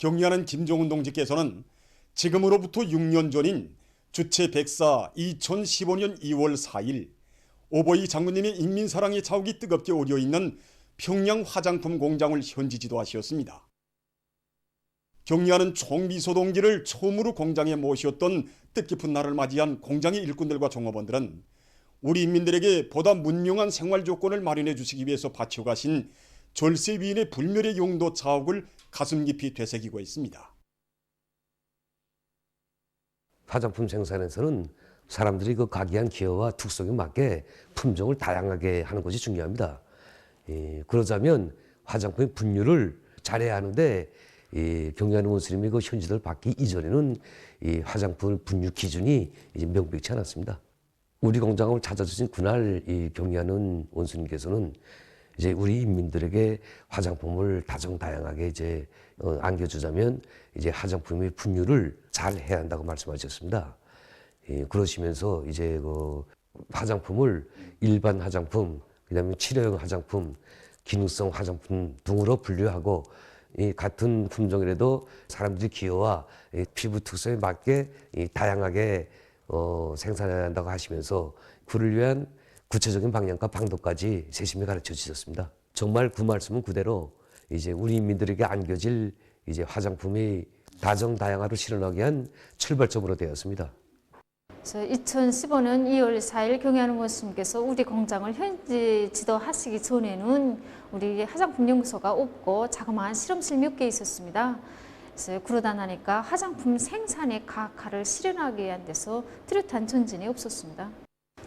경리하는 김종훈 동지께서는 지금으로부터 6년 전인 주체 104 2015년 2월 4일 오보이 장군님의 인민사랑의 자욱이 뜨겁게 오려있는 평양 화장품 공장을 현지 지도하셨습니다. 경리하는 총미소 동지를 처음으로 공장에 모셨던 뜻깊은 날을 맞이한 공장의 일꾼들과 종업원들은 우리 인민들에게 보다 문명한 생활 조건을 마련해 주시기 위해서 바쳐가신 절세위인의 불멸의 용도 자욱을 가슴 깊이 되새기고 있습니다. 화장품 생산에서는 사람들이 그 각이한 기호와 특성에 맞게 품종을 다양하게 하는 것이 중요합니다. 그러자면 화장품의 분류를 잘해야 하는데 경리하는 원스님이 그 현지를 받기 이전에는 이 화장품 분류 기준이 이제 명백치 않았습니다. 우리 공장을 찾아주신 그날 이 경리하는 원스님께서는 이제 우리 인민들에게 화장품을 다정다양하게 이제 안겨주자면 이제 화장품의 분류를 잘 해야 한다고 말씀하셨습니다. 그러시면서 이제 그 화장품을 일반 화장품, 그다음에 치료용 화장품, 기능성 화장품 등으로 분류하고 이 같은 품종이라도 사람들이 기호와 피부 특성에 맞게 다양하게 생산해야 한다고 하시면서 그를 위한 구체적인 방향과 방도까지 세심히 가르쳐 주셨습니다. 정말 그 말씀은 그대로 이제 우리 인민들에게 안겨질 이제 화장품이 다정다양화를 실현하기 위한 출발점으로 되었습니다. 2015년 2월 4일 경리하는 원스님께서 우리 공장을 현지 지도하시기 전에는 우리 화장품 연구소가 없고 자그마한 실험실 몇 개 있었습니다. 그래서 그러다 나니까 화장품 생산의 가학화를 실현하기 위한 데서 뚜렷한 전진이 없었습니다.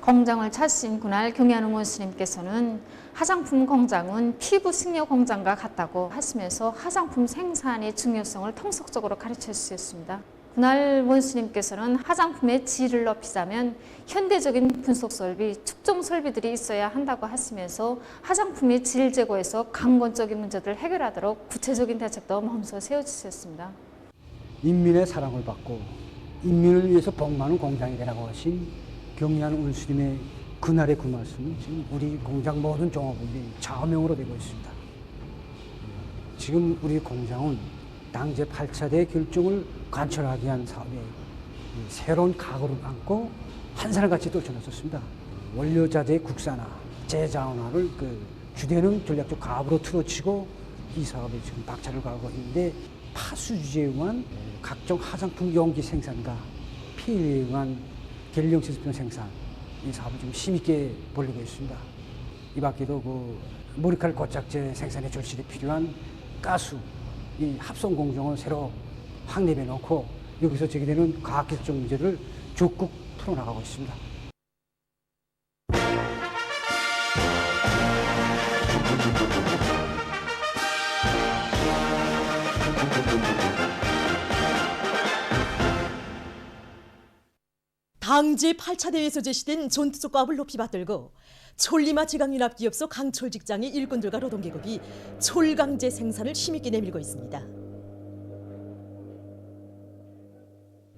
공장을 찾으신 그날 경리하는 원스님께서는 화장품 공장은 피부 식료 공장과 같다고 하시면서 화장품 생산의 중요성을 통속적으로 가르쳐 주셨습니다. 그날 원스님께서는 화장품의 질을 높이자면 현대적인 분석 설비, 축종 설비들이 있어야 한다고 하시면서 화장품의 질 제고에서 근본적인 문제들을 해결하도록 구체적인 대책도 몸소 세워주셨습니다. 인민의 사랑을 받고 인민을 위해서 복 많은 공장이 되라고 하신 경리하는 원스님의 그날의 그 말씀은 지금 우리 공장 모든 종업원들이 좌우명으로 되고 있습니다. 지금 우리 공장은 당제 8차대 결정을 관철하기 위한 사업에 새로운 각오를 안고 한산같이 떨쳐놨었습니다. 원료자재 국산화, 재자원화를 주되는 전략적 가업으로 틀어치고 이 사업에 지금 박차를 가하고 있는데 파수 유제에 의한 각종 화장품 용기 생산과 피해에 의한 계량 제품 생산, 이 사업을 좀 힘있게 벌리고 있습니다. 이 밖에도 머리칼 고착제 생산에 절실히 필요한 가수, 이 합성 공정을 새로 확립해 놓고 여기서 제기되는 과학기술적 문제를 적극 풀어나가고 있습니다. 당제 8차 대회에서 제시된 전투적 과업을 높이 받들고 촐리마 제강연합기업소 강철 직장의 일꾼들과 노동계급이 촐강제 생산을 힘있게 내밀고 있습니다.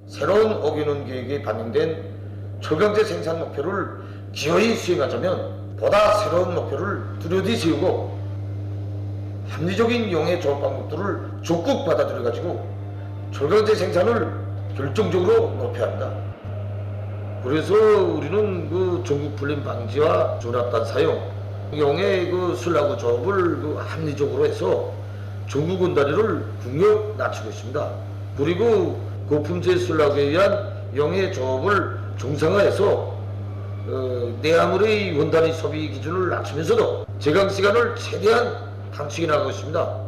새로운 오균훈 계획에 반영된 촐강제 생산 목표를 기어이 수행하자면 보다 새로운 목표를 뚜렷이 세우고 합리적인 용해 조합 방법들을 적극 받아들여가지고 촐강제 생산을 결정적으로 높여야 한다. 그래서 우리는 전국 불림 방지와 조납단 사용, 용해 술라구 조합을 합리적으로 해서 전국 원다리를 국력 낮추고 있습니다. 그리고 고품질 술라구에 의한 용해 조합을 정상화해서 내화물의 원단위 소비 기준을 낮추면서도 제강 시간을 최대한 단축해 나가고 있습니다.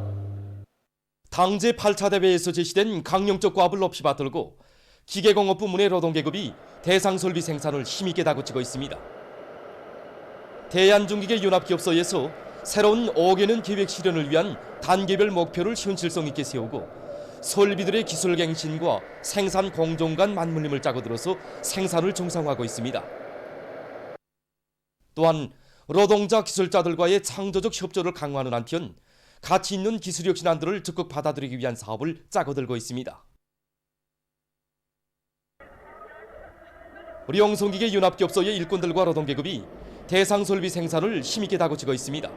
당제 8차 대회에서 제시된 강령적 과업을 높이 받들고 기계공업 부문의 노동계급이 대상설비 생산을 힘있게 다그치고 있습니다. 대한중기계연합기업소에서 새로운 5개년 계획 실현을 위한 단계별 목표를 현실성 있게 세우고 설비들의 기술 갱신과 생산 공정 간 맞물림을 짜고 들어서 생산을 정상화하고 있습니다. 또한 노동자 기술자들과의 창조적 협조를 강화하는 한편 가치 있는 기술 혁신안들을 적극 받아들이기 위한 사업을 짜고 들고 있습니다. 우리 영성기계 연합기업소의 일꾼들과 노동계급이 대상설비 생산을 힘있게 다그치고 있습니다.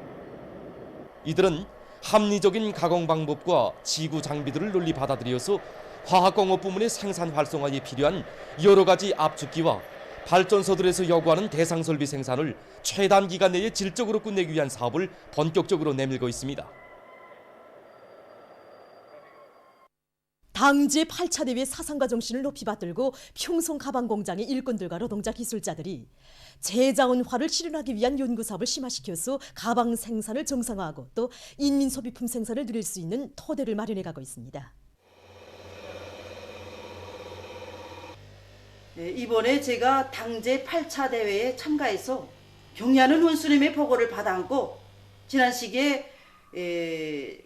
이들은 합리적인 가공 방법과 지구 장비들을 널리 받아들여서 화학공업 부문의 생산 활성화에 필요한 여러 가지 압축기와 발전소들에서 요구하는 대상 설비 생산을 최단 기간 내에 질적으로 끝내기 위한 사업을 본격적으로 내밀고 있습니다. 당제 8차 대회 사상과 정신을 높이 받들고 평송 가방 공장의 일꾼들과 노동자 기술자들이 제자원화를 실현하기 위한 연구 사업을 심화시켜서 가방 생산을 정상화하고 또 인민 소비품 생산을 누릴 수 있는 토대를 마련해 가고 있습니다. 네, 이번에 제가 당제 8차 대회에 참가해서 경리하는 원수님의 보고를 받아안고 지난 시기에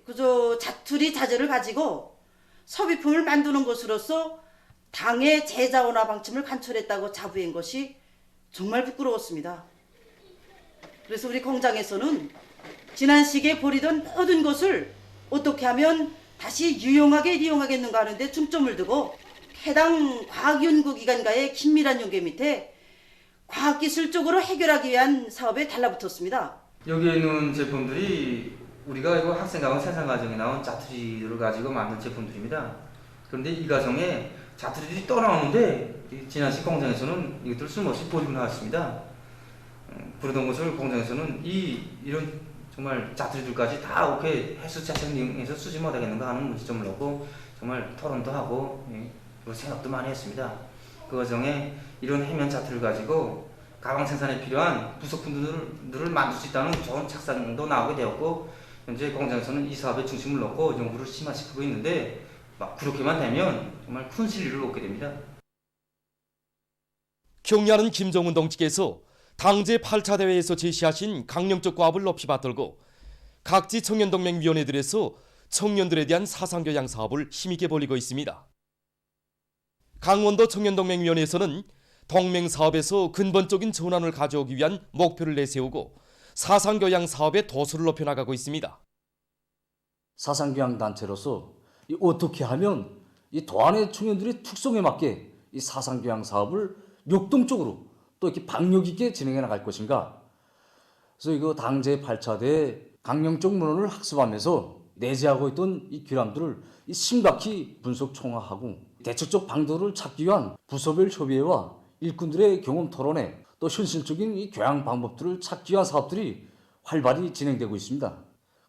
그저 자투리 자재를 가지고 소비품을 만드는 것으로서 당의 제자원화 방침을 관철했다고 자부한 것이 정말 부끄러웠습니다. 그래서 우리 공장에서는 지난 시기에 버리던 모든 것을 어떻게 하면 다시 유용하게 이용하겠는가 하는데 중점을 두고 해당 과학연구기관과의 긴밀한 연계 밑에 과학기술적으로 해결하기 위한 사업에 달라붙었습니다. 여기에 있는 제품들이 우리가 이거 학생가방 생산 과정에 나온 자투리를 가지고 만든 제품들입니다. 그런데 이 과정에 자투리들이 떠나오는데 지난 시 공장에서는 이것들을 쓸모없이 버리고 나왔습니다. 그러던 것을 공장에서는 이런 정말 자투리들까지 다 어떻게 해수 자체를 이용해서 쓰지 못하겠는가 하는 문제점을 놓고 정말 토론도 하고 생각도 많이 했습니다. 그 과정에 이런 해면 자투리를 가지고 가방 생산에 필요한 부속품들을 만들 수 있다는 좋은 착상도 나오게 되었고 현재 공장에서는 이 사업에 중심을 놓고 연구를 심화시키고 있는데 그렇게만 되면 정말 큰 실리를 얻게 됩니다. 경리하는 김정은 동지께서 당제 8차 대회에서 제시하신 강령적 과업을 높이 받들고 각지 청년동맹위원회들에서 청년들에 대한 사상교양 사업을 힘있게 벌이고 있습니다. 강원도 청년동맹위원회에서는 동맹사업에서 근본적인 전환을 가져오기 위한 목표를 내세우고 사상교양 사업의 도수를 높여나가고 있습니다. 사상교양 단체로서 어떻게 하면 이 도안의 청년들의 특성에 맞게 이 사상교양 사업을 역동적으로 또 이렇게 박력 있게 진행해 나갈 것인가. 그래서 이거 당제 8차 대회 강령적 문헌을 학습하면서 내재하고 있던 이 결함들을 심각히 분석 총화하고 대책적 방도를 찾기 위한 부서별 협의회와 일꾼들의 경험 토론회 또 현실적인 이 교양 방법들을 찾기 위한 사업들이 활발히 진행되고 있습니다.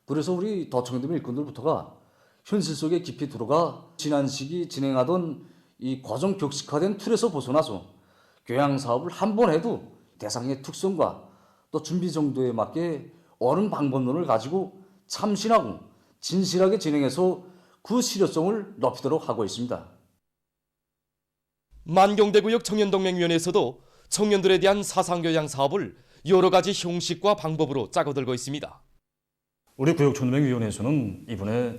그래서 우리 도청동맹 일꾼들부터가 현실 속에 깊이 들어가 지난 시기 진행하던 이 과정 격식화된 틀에서 벗어나서 교양 사업을 한 번 해도 대상의 특성과 또 준비 정도에 맞게 옳은 방법론을 가지고 참신하고 진실하게 진행해서 그 실효성을 높이도록 하고 있습니다. 만경대구역 청년동맹위원회에서도 청년들에 대한 사상교양 사업을 여러 가지 형식과 방법으로 짜고들고 있습니다. 우리 구역청년동맹위원회에서는 이번에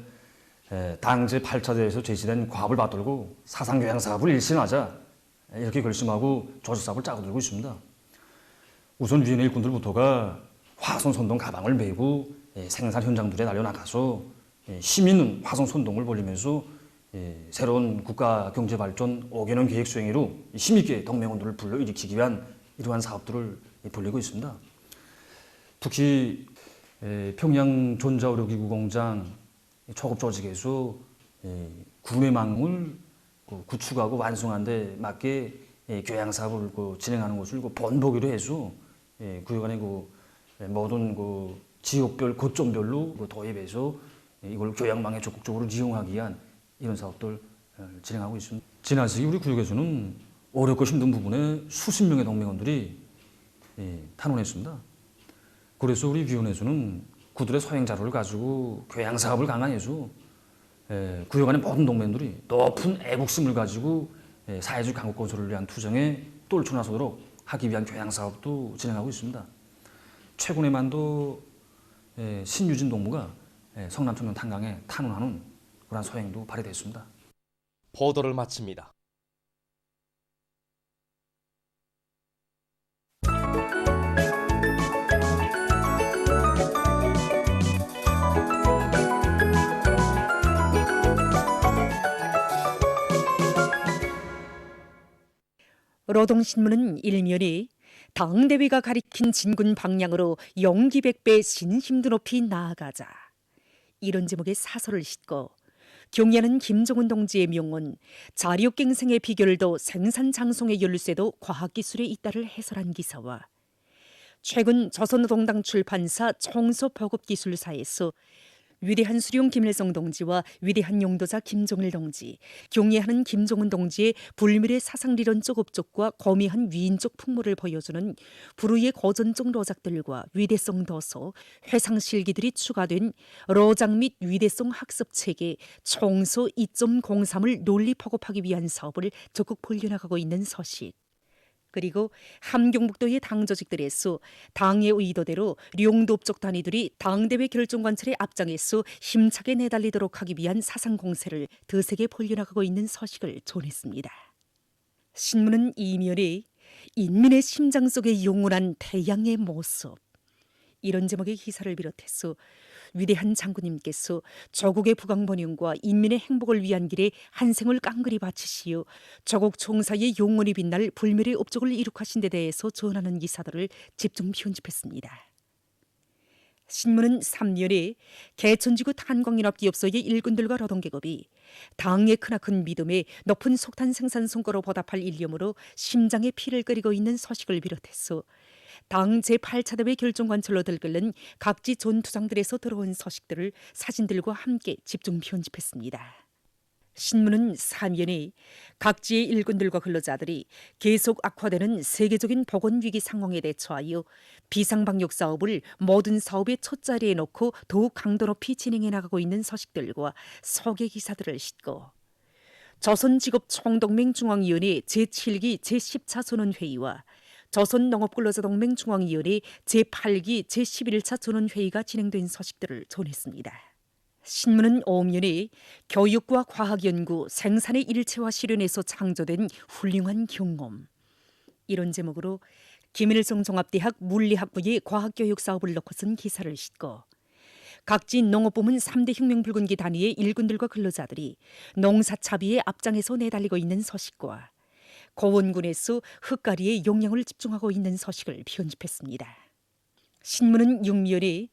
당제 8차 대회에서 제시된 과업을 받들고 사상교양 사업을 일신하자 이렇게 결심하고 조직사업을 짜고들고 있습니다. 우선 위원회 일꾼들부터가 화성 선동 가방을 메고 생산 현장들에 날려나가서 힘 있는 화성 선동을 벌이면서 새로운 국가 경제 발전 5개년 계획 수행으로 힘있게 동맹원들을 불러일으키기 위한 이러한 사업들을 벌이고 있습니다. 특히 평양 전자의료기구 공장 초급 조직에서 구내망을 구축하고 완성한 데 맞게 교양 사업을 진행하는 것을 본보기로 해서 구역 안에 모든 지역별 거점별로 도입해서 이걸 교양망에 적극적으로 이용하기 위한 이런 사업들 진행하고 있습니다. 지난 시기 우리 구역에서는 어렵고 힘든 부분에 수십 명의 동맹원들이 탄원했습니다. 그래서 우리 위원회에서는 그들의 소행 자료를 가지고 교양 사업을 강화해서 구역 안의 모든 동맹들이 높은 애국심을 가지고 사회주의 강국 건설을 위한 투쟁에 똘쳐 나서도록 하기 위한 교양 사업도 진행하고 있습니다. 최근에만도 신유진 동무가 성남청년 탄강에 탄원하는 그런 소행도 발휘됐습니다. 보도를 마칩니다. 노동신문은 일면이 당대위가 가리킨 진군 방향으로 용기백배 신심도 높이 나아가자 이런 제목의 사설을 싣고 경애하는 김종은 동지의 명언, 자력갱생의 비결도 생산장송의 열쇠도 과학기술에 있다를 해설한 기사와 최근 조선노동당 출판사 청소보급기술사에서 위대한 수령 김일성 동지와 위대한 용도자 김종일 동지, 경애하는 김종은 동지의 불멸의 사상리론적 업적과 거미한 위인적 풍모를 보여주는 불후의 고전적 로작들과 위대성 도서, 회상실기들이 추가된 로작 및 위대성 학습체계 청소 2.03을 논리 포급하기 위한 사업을 적극 벌려나가고 있는 소식. 그리고 함경북도의 당 조직들에서 당의 의도대로 용도업적 단위들이 당대회 결정관철의 앞장에서 힘차게 내달리도록 하기 위한 사상 공세를 드세게 벌려나가고 있는 소식을 전했습니다. 신문은 이면에 인민의 심장 속에 영원한 태양의 모습, 이런 제목의 기사를 비롯해서 위대한 장군님께서 조국의 부강번영과 인민의 행복을 위한 길에 한 생을 깡그리 바치시어 조국 총사의 영원히 빛날 불멸의 업적을 이룩하신 데 대해서 전하는 기사들을 집중 편집했습니다. 신문은 3년에 개천지구 탄광연합기업소의 일꾼들과 노동계급이 당의 크나큰 믿음에 높은 속탄 생산 성과로 보답할 일념으로 심장에 피를 끓이고 있는 소식을 비롯해서 당 제8차 대회 결정관철로 들끓는 각지 전투장들에서 들어온 소식들을 사진들과 함께 집중 편집했습니다. 신문은 3년에 각지의 일꾼들과 근로자들이 계속 악화되는 세계적인 보건위기 상황에 대처하여 비상방역 사업을 모든 사업의 첫 자리에 놓고 더욱 강도 높이 진행해 나가고 있는 소식들과 소개 기사들을 싣고 조선직업총동맹 중앙위원회 제7기 제10차 전원회의와 조선농업근로자동맹 중앙위원회 제8기 제11차 전원회의가 진행된 소식들을 전했습니다. 신문은 오면에 교육과 과학연구, 생산의 일체화 실현에서 창조된 훌륭한 경험, 이런 제목으로 김일성 종합대학 물리학부의 과학교육 사업을 놓고 쓴 기사를 싣고 각지 농업부문 3대 혁명불군기 단위의 일꾼들과 근로자들이 농사차비의 앞장에서 내달리고 있는 소식과 고원군에서 흙가리에 용량을 집중하고 있는 소식을 편집했습니다. 신문은 6면에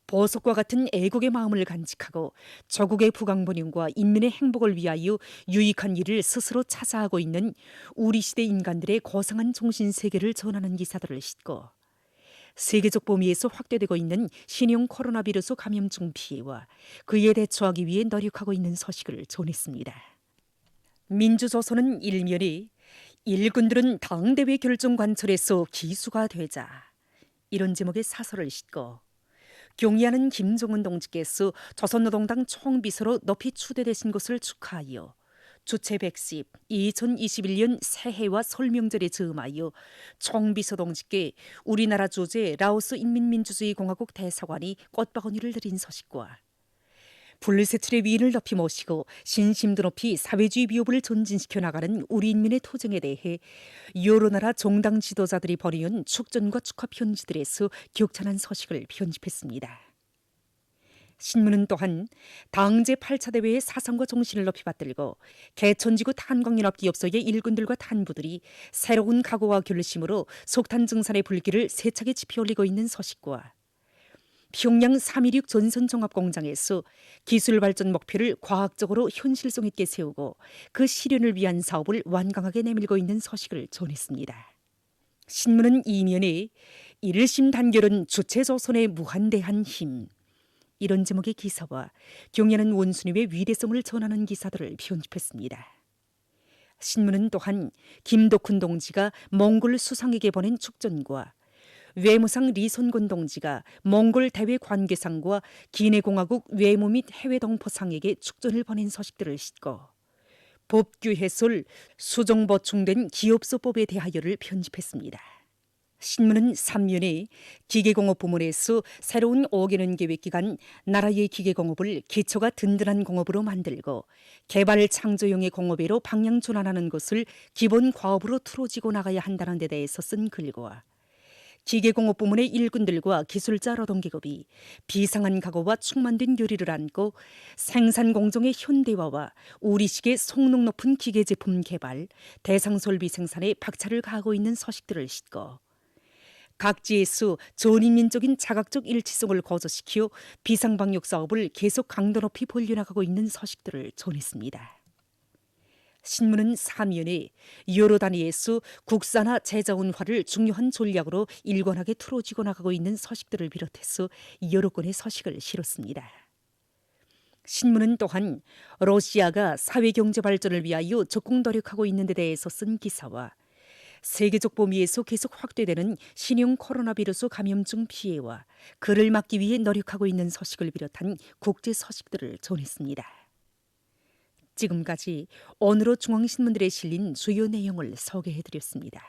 보석과 같은 애국의 마음을 간직하고 조국의 부강번영과 인민의 행복을 위하여 유익한 일을 스스로 찾아하고 있는 우리 시대 인간들의 고상한 정신세계를 전하는 기사들을 싣고 세계적 범위에서 확대되고 있는 신형 코로나 비루스 감염증 피해와 그에 대처하기 위해 노력하고 있는 소식을 전했습니다. 민주조선은 1면에 일꾼들은 당대회 결정관철에서 기수가 되자, 이런 제목의 사설을 싣고 경의하는 김종은 동지께서 조선노동당 총비서로 높이 추대되신 것을 축하하여 주체 110 2021년 새해와 설명절에 즈음하여 총비서 동지께 우리나라 주재 라오스 인민민주주의공화국 대사관이 꽃바구니를 드린 소식과 불세출의 위인을 높이 모시고 신심도 높이 사회주의 비호불을 전진시켜 나가는 우리 인민의 투쟁에 대해 여러 나라 정당 지도자들이 벌이온 축전과 축하 편지들에서 격찬한 소식을 편집했습니다. 신문은 또한 당 제8차 대회의 사상과 정신을 높이 받들고 개천지구 탄광연합기업소의 일꾼들과 탄부들이 새로운 각오와 결심으로 석탄 증산의 불길을 세차게 지펴올리고 있는 소식과 평양 316 전선종합공장에서 기술 발전 목표를 과학적으로 현실성 있게 세우고 그 실현을 위한 사업을 완강하게 내밀고 있는 소식을 전했습니다. 신문은 이면에 일심 단결은 주체조선의 무한대한 힘, 이런 제목의 기사와 경애하는 원수님의 위대성을 전하는 기사들을 편집했습니다. 신문은 또한 김덕훈 동지가 몽골 수상에게 보낸 축전과 외무상 리손곤 동지가 몽골 대외 관계상과 기내공화국 외무 및 해외 동포상에게 축전을 보낸 소식들을 싣고 법규 해설 수정 보충된 기업소법에 대하여를 편집했습니다. 신문은 3면에 기계공업 부문에서 새로운 5개년 계획 기간 나라의 기계공업을 기초가 든든한 공업으로 만들고 개발 창조형의 공업으로 방향 전환하는 것을 기본 과업으로 틀어지고 나가야 한다는 데 대해서 쓴 글과 기계공업 부문의 일꾼들과 기술자 노동계급이 비상한 각오와 충만된 결의를 안고 생산공정의 현대화와 우리식의 성능 높은 기계제품 개발, 대상설비 생산에 박차를 가하고 있는 소식들을 싣고 각지에서 전인민족인 자각적 일치성을 거저시켜 비상방역 사업을 계속 강도 높이 벌려나가고 있는 소식들을 전했습니다. 신문은 사면에 여러 단위에서 국산화 재자원화를 중요한 전략으로 일관하게 틀어지고 나가고 있는 소식들을 비롯해서 여러 건의 소식을 실었습니다. 신문은 또한 러시아가 사회경제 발전을 위하여 적극 노력하고 있는 데 대해서 쓴 기사와 세계적 범위에서 계속 확대되는 신형 코로나 비루스 감염증 피해와 그를 막기 위해 노력하고 있는 소식을 비롯한 국제 소식들을 전했습니다. 지금까지 오늘의 중앙신문들에 실린 주요 내용을 소개해드렸습니다.